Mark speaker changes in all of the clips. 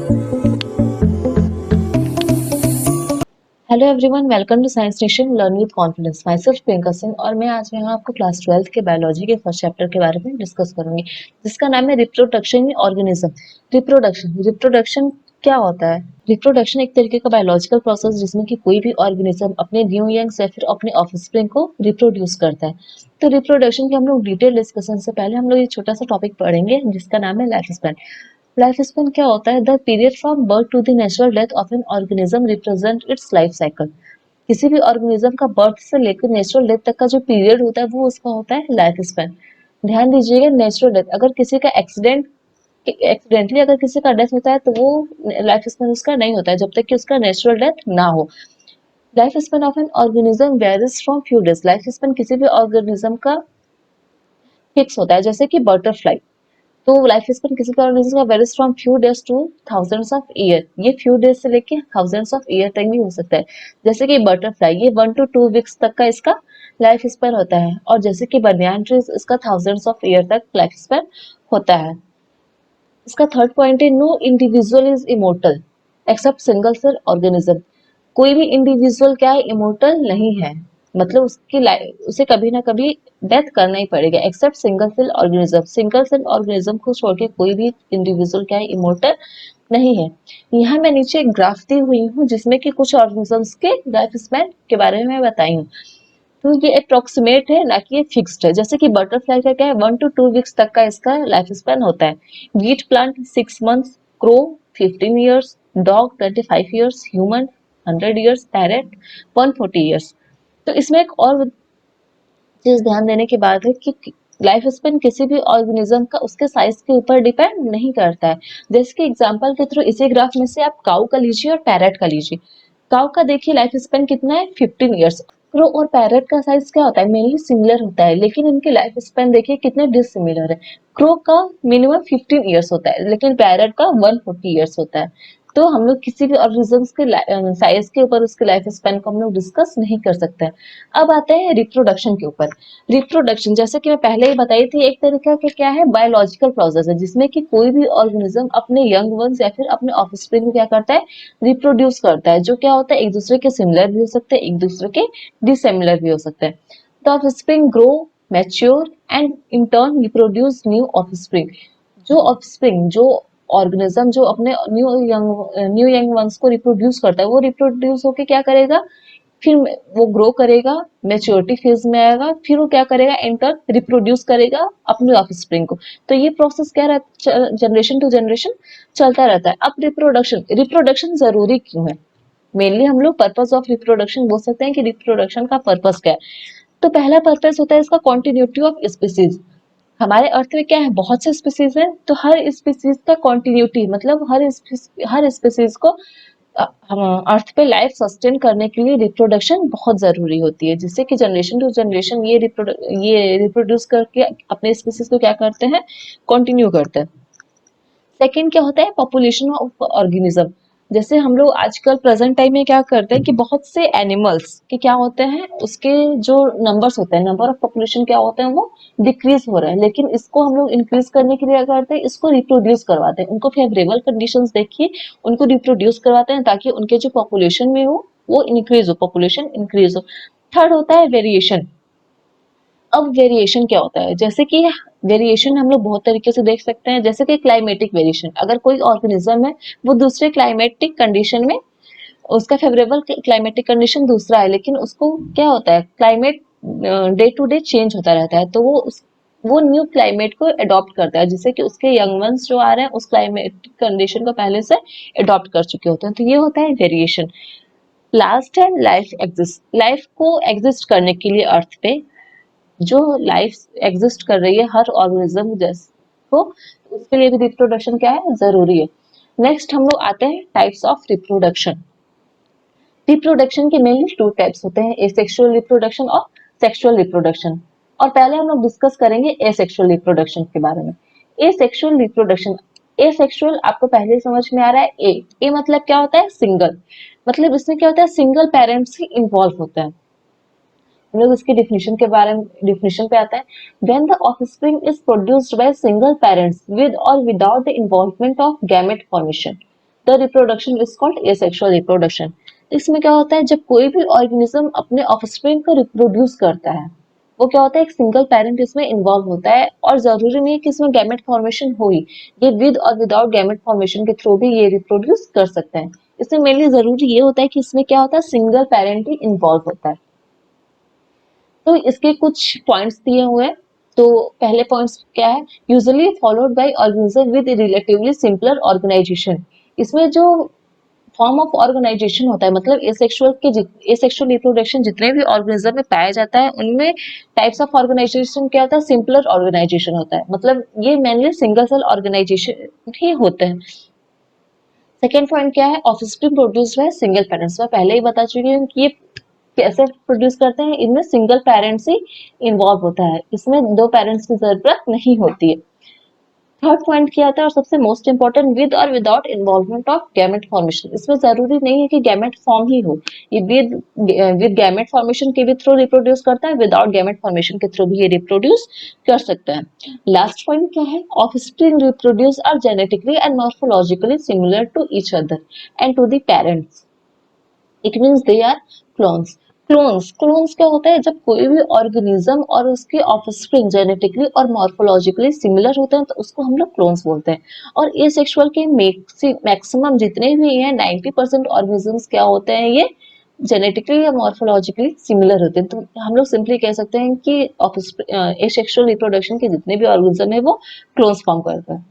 Speaker 1: Hello everyone, welcome to Science Nation learn with confidence. Myself Priyanka Singh और मैं आज यहाँ आपको क्लास 12th के बायोलॉजी के फर्स्ट चैप्टर के बारे में डिस्कस करूंगी, जिसका नाम है रिप्रोडक्शन इन ऑर्गेनिज्म। रिप्रोडक्शन क्या होता है? रिप्रोडक्शन एक तरीके का बायोलॉजिकल प्रोसेस जिसमें कि कोई भी ऑर्गेनिज्म अपने न्यू यंग्स या फिर अपने ऑफस्प्रिंग को रिप्रोड्यूस करता है। तो रिप्रोडक्शन के हम लोग डिटेल डिस्कशन से पहले हम लोग ये छोटा सा टॉपिक पढ़ेंगे जिसका नाम है लाइफ स्पैन। लाइफ स्पैन क्या होता है? The period from birth to the natural death of an organism represent its life cycle. किसी भी ऑर्गेनिज्म का बर्थ से लेकर नेचुरल डेथ तक का जो पीरियड होता है वो उसका होता है लाइफ स्पैन। ध्यान दीजिएगा, नेचुरल डेथ, अगर किसी का एक्सीडेंटली अगर किसी का डेथ होता है तो वो लाइफ स्पैन उसका नहीं होता है जब तक कि उसका नेचुरल डेथ ना हो। Life span of an organism varies from few days. Life span किसी भी ऑर्गेनिज्म का फिक्स होता है, जैसे कि बटरफ्लाई। तो लाइफ स्पैन किसी भी ऑर्गेनिज्म का varies from few days two thousands of year. ये फ्यू डेज से लेके थाउजेंड्स ऑफ ईयर तक भी हो सकता है। जैसे कि बटरफ्लाई, ये 1 to 2 वीक्स तक का इसका लाइफ स्पैन होता है, और जैसे कि बनियान ट्रीज, इसका थाउजेंड्स ऑफ ईयर तक लाइफ स्पैन होता है। इसका थर्ड पॉइंट है, no individual is immortal except single cell organism. कोई भी इंडिविजुअल क्या है? इमोर्टल नहीं है, मतलब उसकी लाइफ उसे कभी ना कभी डेथ करना ही पड़ेगा, except single cell organism. Single cell organism को छोड़ के कोई भी इंडिविजुअल क्या है? इमोर्टल नहीं है। यहाँ मैं नीचे एक ग्राफ दी हुई हूँ जिसमें कि कुछ ऑर्गेनिजम्स के लाइफ स्पैन के बारे में बताई हूँ। तो ये अप्रोक्सीमेट है, ना कि ये फिक्स्ड है। जैसे कि बटरफ्लाई का क्या है? 1 to 2 वीक्स तक का इसका लाइफ स्पैन होता है। Wheat plant 6 months, crow 15 years, dog 25 years, human 100 years, parrot 140 years. तो इसमें एक और चीज ध्यान देने की बात है कि लाइफ स्पेन किसी भी ऑर्गेनिज्म का उसके साइज के ऊपर डिपेंड नहीं करता है। जैसे कि एग्जांपल के थ्रू इसी ग्राफ में से आप काऊ का लीजिए और पैरेट का लीजिए। काऊ का देखिए लाइफ स्पेन कितना है? 15 ईयर्स। क्रो और पैरेट का साइज क्या होता है? मेनली सिमिलर होता है, लेकिन इनके लाइफ स्पेन देखिए कितने डिसिमिलर है। क्रो का मिनिमम 15 ईयर्स होता है, लेकिन पैरेट का 140 ईयर्स होता है। तो हम लोग किसी भी ऑर्गेनिज्म के साइज के ऊपर उसके लाइफ स्पेन को हम लोग डिस्कस नहीं कर सकते हैं। अब आते हैं रिप्रोडक्शन के ऊपर। रिप्रोडक्शन, जैसे कि मैं पहले ही बताई थी, एक तरीका का क्या है? बायोलॉजिकल प्रोसेस है जिसमें कि कोई भी ऑर्गेनिज्म अपने यंग वंस या फिर अपने ऑफस्प्रिंग को क्या करता है? रिप्रोड्यूस करता है। जो क्या होता है? एक दूसरे के सिमिलर भी हो सकते हैं, एक दूसरे के डिसिमिलर भी हो सकते हैं। The offspring grow, mature and in turn reproduce new offspring. जो ऑफस्प्रिंग, जो ऑर्गेनिज्म जो अपने न्यू यंग वंस को रिप्रोड्यूस करता है, वो रिप्रोड्यूस होके क्या करेगा? फिर वो ग्रो करेगा, मैच्योरिटी फेज में आएगा, फिर वो क्या करेगा? एंटर रिप्रोड्यूस करेगा अपने ऑफस्प्रिंग को। तो ये प्रोसेस क्या रहता है? जनरेशन टू जनरेशन चलता रहता है। अब रिप्रोडक्शन, रिप्रोडक्शन जरूरी क्यों है? मेनली हम लोग पर्पस ऑफ रिप्रोडक्शन बोल सकते हैं कि रिप्रोडक्शन का पर्पस क्या है। तो पहला पर्पस होता है इसका कॉन्टिन्यूटी ऑफ स्पीसीज। हमारे अर्थ में क्या है? बहुत से स्पीसीज हैं, तो हर स्पीसीज का कॉन्टिन्यूटी, मतलब हर स्पीसीज को अर्थ पे लाइफ सस्टेन करने के लिए रिप्रोडक्शन बहुत जरूरी होती है, जिससे कि जनरेशन टू जनरेशन ये रिप्रोड्यूस करके अपने स्पीसीज को क्या करते हैं? कंटिन्यू करते हैं। सेकंड क्या होता है? Population of organism. जैसे हम लोग आजकल प्रेजेंट टाइम में क्या करते हैं कि बहुत से एनिमल्स के क्या होते हैं? उसके जो नंबर्स होते हैं, नंबर ऑफ पॉपुलेशन क्या होते हैं? वो डिक्रीज हो रहा है, लेकिन इसको हम लोग इंक्रीज करने के लिए क्या करते हैं? इसको रिप्रोड्यूस करवाते हैं, उनको फेवरेबल कंडीशंस देखिए उनको रिप्रोड्यूस करवाते हैं ताकि उनके जो पॉपुलेशन में हो वो इंक्रीज हो, पॉपुलेशन इंक्रीज हो। थर्ड होता है वेरिएशन। अब वेरिएशन क्या होता है? जैसे कि वेरिएशन हम लोग बहुत तरीके से देख सकते हैं, जैसे कि क्लाइमेटिक वेरिएशन। अगर कोई ऑर्गेनिज्म है वो दूसरे क्लाइमेटिक कंडीशन में, उसका फेवरेबल क्लाइमेटिक कंडीशन दूसरा है, लेकिन उसको क्या होता है? Climate day to day change होता रहता है, तो वो न्यू क्लाइमेट को अडॉप्ट करता है, जिससे कि उसके यंग वंस जो आ रहे हैं उस क्लाइमेटिक कंडीशन को पहले से अडॉप्ट कर चुके होते हैं। तो ये होता है वेरिएशन। लास्ट है लाइफ एग्जिस्ट। लाइफ को एग्जिस्ट करने के लिए अर्थ पे जो लाइफ एग्जिस्ट कर रही है हर ऑर्गेनिज्म जैसे को, उसके लिए भी रिप्रोडक्शन क्या है? जरूरी है। नेक्स्ट हम लोग आते हैं टाइप्स ऑफ रिप्रोडक्शन। रिप्रोडक्शन के मेनली 2 टाइप्स होते हैं, एसेक्सुअल रिप्रोडक्शन और सेक्सुअल रिप्रोडक्शन। और पहले हम लोग डिस्कस करेंगे एसेक्सुअल रिप्रोडक्शन के बारे में। एसेक्सुअल रिप्रोडक्शन, एसेक्सुअल आपको पहले समझ में आ रहा है? ए मतलब क्या होता है? सिंगल। मतलब इसमें क्या होता है? सिंगल पेरेंट्स ही इन्वॉल्व होता है। हम लोग इसकी डिफिनेशन के बारे में, डिफिनेशन पे आता है। When the offspring is produced by single parents with और without the involvement of gamete formation. The reproduction is called asexual reproduction. इसमें क्या होता है, जब कोई भी ऑर्गेनिज्म अपने ऑफस्प्रिंग को रिप्रोड्यूस करता है, वो क्या होता है, एक सिंगल पेरेंट इसमें इन्वॉल्व होता है, और जरूरी नहीं है कि इसमें गैमेट फॉर्मेशन हो ही, ये विद और विदाउट गैमेट फॉर्मेशन के थ्रू भी ये रिप्रोड्यूस कर सकते हैं। इसमें मेनली जरूरी ये होता है कि इसमें क्या होता है, सिंगल पेरेंट ही इन्वॉल्व होता है। तो इसके कुछ पॉइंट्स दिए हुए हैं। तो पहले पॉइंट्स क्या है, usually followed by organism with relatively simpler organisation. इसमें जो फॉर्म ऑफ ऑर्गेनाइजेशन होता है, मतलब एसेक्सुअल के एसेक्सुअल रिप्रोडक्शन जितने भी ऑर्गेनिज्म में पाया जाता है, उनमें टाइप्स ऑफ ऑर्गेनाइजेशन क्या होता है, सिंपलर ऑर्गेनाइजेशन होता है, मतलब ये मेनली सिंगल सेल ऑर्गेनाइजेशन ही होते हैं। सेकेंड पॉइंट क्या है, offspring produce by single parents. मैं पहले ही बता चुकी हूँ कि ये कैसे प्रोड्यूस करते हैं, इनमें सिंगल पेरेंट्स ही इन्वॉल्व होता है, इसमें दो पेरेंट्स की जरूरत नहीं होती है। थर्ड पॉइंट क्या आता है, और सबसे मोस्ट इंपॉर्टेंट, विद और without involvement of gamete formation. इसमें जरूरी नहीं है कि गैमेट फॉर्म ही हो, ये विद गैमेट फॉर्मेशन के भी थ्रू रिप्रोड्यूस करता है, विदाउट गैमेट फॉर्मेशन के थ्रू भी ये रिप्रोड्यूस कर सकता है। लास्ट पॉइंट क्या है, offspring reproduce are genetically and morphologically similar to each other and to the parents, it means they are clones. Clones क्या होता है, जब कोई भी ऑर्गेनिज्म और उसके ऑफस्प्रिंग जेनेटिकली और मॉर्फोलॉजिकली सिमिलर होते हैं, तो उसको हम लोग क्लोन्स बोलते हैं। और एसेक्सुअल के मैक्सिमम जितने भी हैं 90% ऑर्गेनिजम्स क्या होते हैं, ये जेनेटिकली या मॉर्फोलॉजिकली सिमिलर होते हैं। तो हम लोग सिंपली कह सकते हैं कि एसेक्सुअल रिप्रोडक्शन के जितने भी ऑर्गेनिज्म है वो क्लोन्स फॉर्म करते हैं।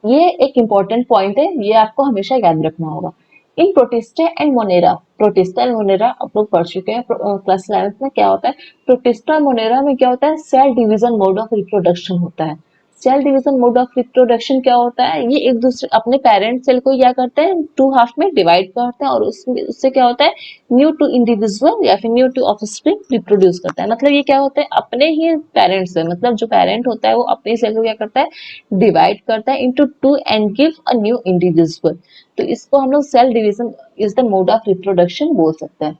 Speaker 1: ये एक इंपॉर्टेंट पॉइंट है, ये आपको हमेशा याद रखना होगा। In Protista and Monera, Protista and Monera आप लोग पढ़ चुके हैं क्लास 11th में। क्या होता है, प्रोटिस्टा मोनेरा में क्या होता है, cell division mode of reproduction होता है। Cell division mode of reproduction क्या होता है, ये एक दूसरे अपने पेरेंट सेल को क्या करते हैं, टू हाफ में डिवाइड करते हैं, और उसमें उससे क्या होता है, न्यू टू इंडिविजुअल या फिर न्यू टू ऑफस्प्रिंग रिप्रोड्यूस करता है। मतलब ये क्या होता है, अपने ही पेरेंट्स से, मतलब जो पेरेंट होता है वो अपने सेल को क्या करता है, डिवाइड करता है into two and give a new individual. तो इसको हम लोग cell division is the mode of reproduction बोल सकते हैं।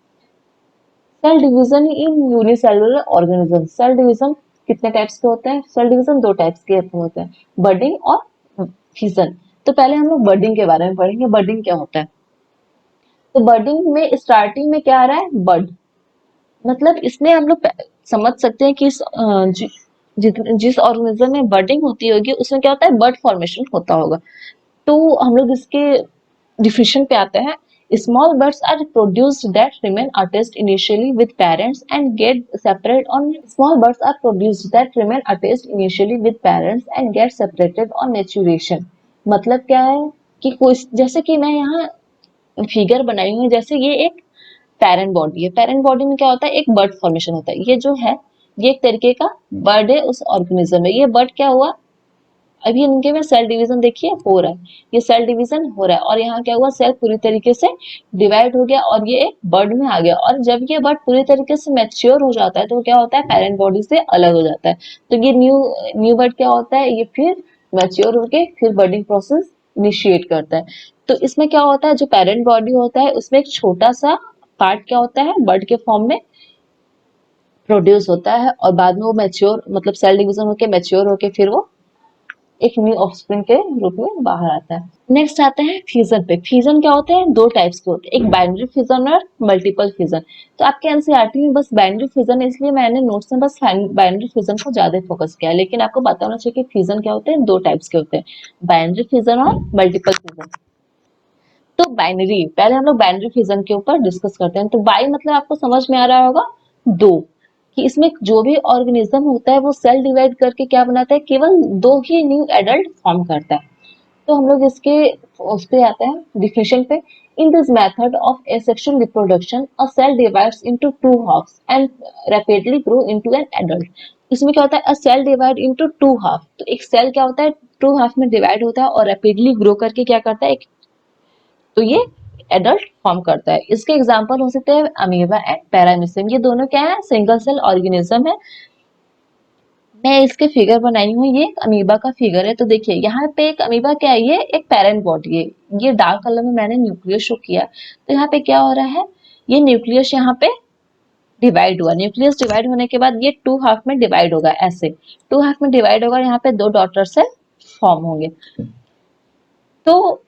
Speaker 1: Cell division in unicellular organism, cell division कितने टाइप्स के होते हैं, सेल डिवीजन दो टाइप्स के होते हैं, बडिंग और फिजन। तो पहले हम लोग बडिंग के बारे में पढ़ेंगे, बडिंग क्या होता है। तो बडिंग में स्टार्टिंग में क्या आ रहा है, बड, मतलब इसमें हम लोग समझ सकते हैं कि जिस ऑर्गेनिज्म में बडिंग होती होगी उसमें क्या होता है, बड फॉर्मेशन होता होगा। तो हम लोग इसके डिफिनेशन पे आते हैं। Small birds are produced that remain attached initially with parents and get separate on, small birds are produced that remain attached initially with parents and get separated on maturation. मतलब क्या है कि कोई, जैसे कि मैं यहाँ फिगर बनाई हूँ, जैसे ये एक पेरेंट बॉडी है, पेरेंट बॉडी में क्या होता है, एक बर्ड फॉर्मेशन होता है। ये जो है, ये एक तरीके का बर्ड है उस ऑर्गेनिज्म में। ये बर्ड क्या हुआ, अभी इनके में सेल डिवीजन देखिए हो रहा है, ये सेल डिवीजन हो रहा है, और यहाँ क्या हुआ, सेल पूरी तरीके से डिवाइड हो गया और ये एक बर्ड में आ गया। और जब ये बर्ड पूरी तरीके से मैच्योर हो जाता है तो क्या होता है, पेरेंट बॉडी से अलग हो जाता है। तो ये न्यू बर्ड क्या होता है, ये फिर मैच्योर होके फिर बर्डिंग प्रोसेस इनिशिएट करता है। तो इसमें क्या होता है, जो पेरेंट बॉडी होता है उसमें एक छोटा सा पार्ट क्या होता है, बर्ड के फॉर्म में प्रोड्यूस होता है, और बाद में वो मैच्योर, मतलब सेल डिवीजन होके मैच्योर होके फिर वो एक न्यू ऑफस्प्रिंग के रूप में बाहर आता है। नेक्स्ट आते हैं फ्यूजन पे। फ्यूजन क्या होते हैं, दो टाइप्स के होते हैं, एक बाइनरी फ्यूजन और मल्टीपल फ्यूजन। तो आपके एनसीईआरटी में बस बाइनरी फ्यूजन है, इसलिए मैंने नोट्स में बस बाइनरी फ्यूजन को ज्यादा फोकस किया है, लेकिन आपको पता होना चाहिए कि फ्यूजन क्या होते हैं, दो टाइप्स के होते हैं, बाइनरी फ्यूजन और मल्टीपल फ्यूजन। तो बाइनरी, पहले हम लोग बाइनरी फ्यूजन के ऊपर डिस्कस करते हैं। तो बाई मतलब आपको समझ में आ रहा होगा, दो, कि इसमें जो भी ऑर्गेनिज्म होता है वो सेल डिवाइड करके क्या बनाता है, केवल दो ही न्यू एडल्ट फॉर्म करता है। तो हम लोग इसके उस पे आते हैं डिफिनेशन पे। In this method of asexual reproduction a cell divides into two halves and rapidly grow into an adult. इसमें क्या होता है, a cell divide into two half, तो एक सेल क्या होता है, टू हाफ में डिवाइड होता है और रैपिडली ग्रो करके क्या करता है, तो ये एडल्ट फॉर्म करता है। इसके एग्जांपल हो सकते हैं अमीबा एंड पैरामीशियम, ये दोनों क्या है, सिंगल सेल ऑर्गेनिज्म है। मैं इसके फिगर बनाई हूँ, ये एक अमीबा का फिगर है। तो देखिए यहाँ पे एक अमीबा क्या है, ये एक पेरेंट बॉडी है, ये डार्क कलर में मैंने न्यूक्लियस शो किया। तो यहाँ पे क्या हो रहा है, ये न्यूक्लियस यहाँ पे डिवाइड हुआ, न्यूक्लियस डिवाइड होने के बाद ये टू हाफ में डिवाइड होगा, ऐसे टू हाफ में डिवाइड होगा, यहाँ पे दो डॉटर सेल फॉर्म होंगे। तो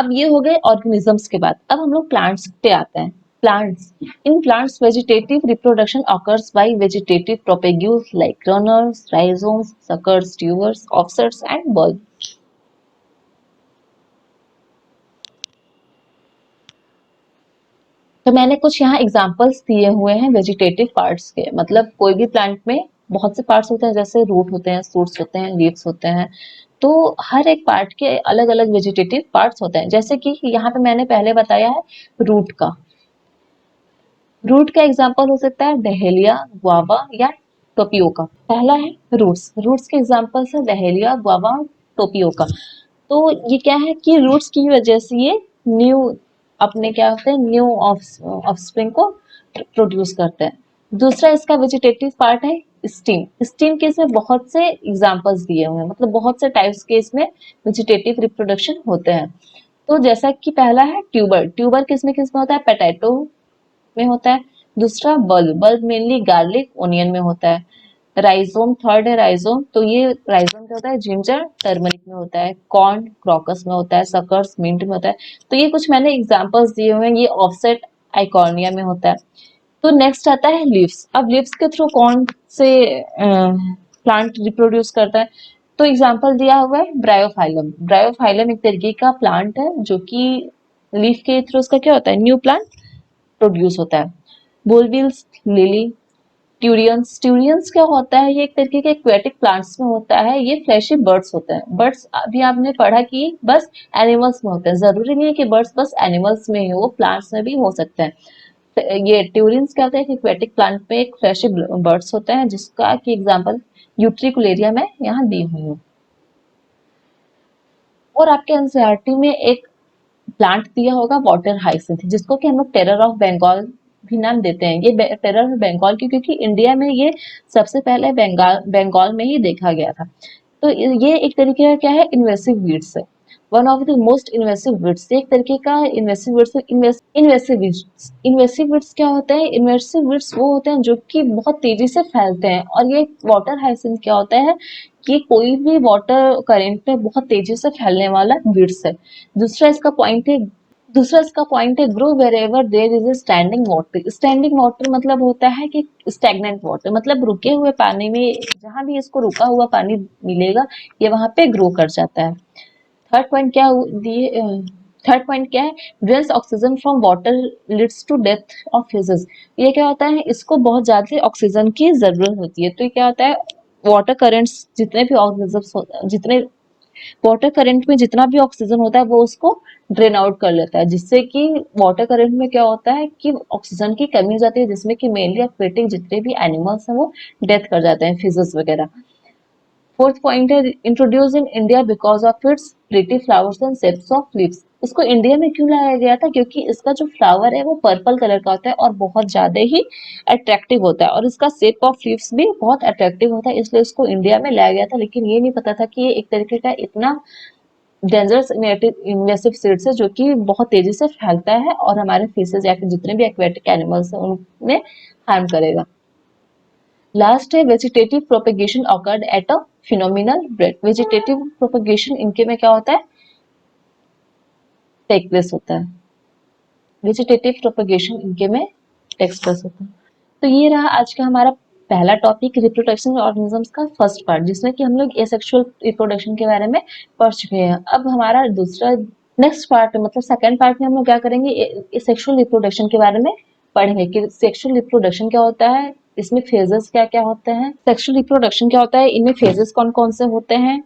Speaker 1: अब ये हो गए ऑर्गेनिजम्स के बाद, अब हम लोग प्लांट्स पे आते हैं। Plants, in plants vegetative reproduction occurs by vegetative propagules like runners, rhizomes, suckers, tubers, offsets and bulbs. तो मैंने कुछ यहाँ एग्जांपल्स दिए हुए हैं वेजिटेटिव पार्ट्स के, मतलब कोई भी प्लांट में बहुत से पार्ट्स होते हैं, जैसे रूट होते हैं, शूट्स होते हैं, लीव्स होते हैं, तो हर एक पार्ट के अलग अलग वेजिटेटिव पार्ट्स होते हैं। जैसे कि यहाँ पे मैंने पहले बताया है रूट का, रूट का एग्जाम्पल हो सकता है डहेलिया, गुआवा या टोपियोका। पहला है रूट्स, रूट्स के एग्जाम्पल्स है डहेलिया, गुआवा, टोपियोका। तो ये क्या है कि रूट्स की वजह से ये न्यू अपने क्या होते हैं न्यू ऑफस्प्रिंग को प्रोड्यूस करते हैं। दूसरा इसका वेजिटेटिव पार्ट है स्टीम। स्टीम के इसमें बहुत से एग्जांपल्स दिए हुए हैं, मतलब बहुत से टाइप्स के इसमें वेजिटेटिव रिप्रोडक्शन होते हैं। तो जैसा कि पहला है ट्यूबर, ट्यूबर किसमें किसमें होता है, पोटैटो में होता है। दूसरा bulb, bulb mainly garlic, onion में होता है। राइजोम, थर्ड है राइजोम, तो ये राइजोम क्या होता है, जिंजर, टर्मरिक में होता है। कॉर्न, क्रोकस में होता है। सकर्स, मिंट में होता है। तो ये कुछ मैंने एग्जांपल्स दिए हुए हैं, ये ऑफसेट आइकॉर्निया में होता है। तो नेक्स्ट आता है लीव्स। अब लीव्स के थ्रू कौन से प्लांट रिप्रोड्यूस करता है, तो एग्जांपल दिया हुआ है ब्रायोफाइलम। ब्रायोफाइलम एक तरीके का प्लांट है जो कि लीफ के थ्रू उसका क्या होता है, न्यू प्लांट प्रोड्यूस होता है। बुलबिल्स, लिली, ट्यूरियंस, ट्यूरियंस क्या होता है, ये एक तरीके के एक्वेटिक प्लांट्स में होता है। ये फ्लैशी बर्ड्स होते हैं। बर्ड्स अभी आपने पढ़ा कि बस एनिमल्स में होते हैं, जरूरी नहीं है कि बर्ड्स बस एनिमल्स में ही हो, प्लांट्स में भी हो सकते हैं। ये ट्यूरियंस क्या होता है कि एक्वेटिक प्लांट में एक फ्लैशी बर्ड्स होते हैं, जिसका की एग्जांपल यूट्रिकुलेरिया में यहाँ दी हुई हूँ। और आपके एनसीईआरटी में एक प्लांट दिया होगा वाटर हाइसिंथ, जिसको कि हम लोग टेरर ऑफ बंगाल भी नाम देते हैं। ये टेरर ऑफ बंगाल क्योंकि इंडिया में ये सबसे पहले बंगाल में ही देखा गया था। तो ये एक तरीके का क्या है, इन्वेसिव वीड्स है। One of the most invasive weeds, एक तरीके का इन्वेसिव वीड्स। इन्वेसिव वीड्स क्या होता है, इन्वेसिव वीड्स वो होते हैं जो कि बहुत तेजी से फैलते हैं। और ये वाटर हाइसिंथ क्या होता है कि कोई भी वाटर करंट में बहुत तेजी से फैलने वाला वीड्स है। दूसरा इसका पॉइंट है grow wherever there is a standing water. Standing water मतलब होता है कि स्टैग्नेंट वाटर, मतलब रुके हुए पानी में जहां भी इसको रुका हुआ पानी मिलेगा ये वहां पे ग्रो कर जाता है। थर्ड पॉइंट क्या दिए, थर्ड पॉइंट क्या है, drains oxygen from water leads to death of fishes. ये क्या होता है, इसको बहुत ज्यादा ऑक्सीजन की जरूरत होती है। तो ये क्या होता है, वाटर करेंट्स जितने भी ऑर्गेनिजम्स जितने वाटर करंट में जितना भी ऑक्सीजन होता है वो उसको ड्रेन आउट कर लेता है, जिससे कि वाटर करंट में क्या होता है कि ऑक्सीजन की कमी हो जाती है, जिसमें कि मेनली एक्वेटिक जितने भी एनिमल्स हैं वो डेथ कर जाते हैं, फिशेस वगैरह। फोर्थ पॉइंट है introduce in India because of its pretty flowers and shapes of leaves. इसको इंडिया में क्यों लाया गया था, क्योंकि इसका जो फ्लावर है वो पर्पल कलर का होता है और बहुत ज्यादा ही अट्रैक्टिव होता है, और इसका शेप ऑफ लीव्स भी बहुत अट्रैक्टिव होता है, इसलिए इसको इंडिया में लाया गया था। लेकिन ये नहीं पता था कि ये एक तरीके का इतना डेंजरस इन्वेसिव सीड्स है जो कि बहुत तेजी से फैलता है और हमारे फिशेज या फिर जितने भी एक्वेटिक एनिमल्स हैं उनमें हार्म करेगा। लास्ट है vegetative propagation awkward at a phenomenal rate. Vegetative propagation इनके में क्या होता है, टेक प्लेस होता है। वेजिटेटिव प्रोपेगेशन इनके में टेक प्लेस होता है। तो ये रहा आज का हमारा पहला टॉपिक, रिप्रोडक्शन ऑर्गेनिजम्स का फर्स्ट पार्ट, जिसमें कि हम लोग एसेक्सुअल रिप्रोडक्शन के बारे में पढ़ चुके हैं। अब हमारा दूसरा नेक्स्ट पार्ट मतलब सेकंड पार्ट में हम लोग क्या करेंगे, सेक्सुअल रिप्रोडक्शन के बारे में पढ़ेंगे कि सेक्सुअल रिप्रोडक्शन क्या होता है, इसमें फेजेस क्या क्या होते हैं, सेक्सुअल रिप्रोडक्शन क्या होता है, इनमें फेजेस कौन कौन से होते हैं।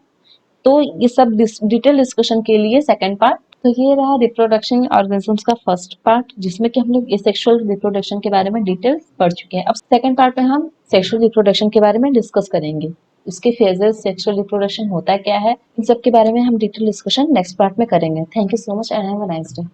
Speaker 1: तो ये सब डिटेल डिस्कशन के लिए सेकंड पार्ट। तो ये रहा रिप्रोडक्शन ऑर्गेनिजम्स का फर्स्ट पार्ट, जिसमें कि हम लोग सेक्सुअल रिप्रोडक्शन के बारे में डिटेल पढ़ चुके हैं। अब सेकंड पार्ट में हम सेक्सुअल रिप्रोडक्शन के बारे में डिस्कस करेंगे, उसके फेजेस, सेक्सुअल रिप्रोडक्शन होता क्या है, इन सब के बारे में हम डिटेल डिस्कशन नेक्स्ट पार्ट में करेंगे। Thank you so much and have a nice day.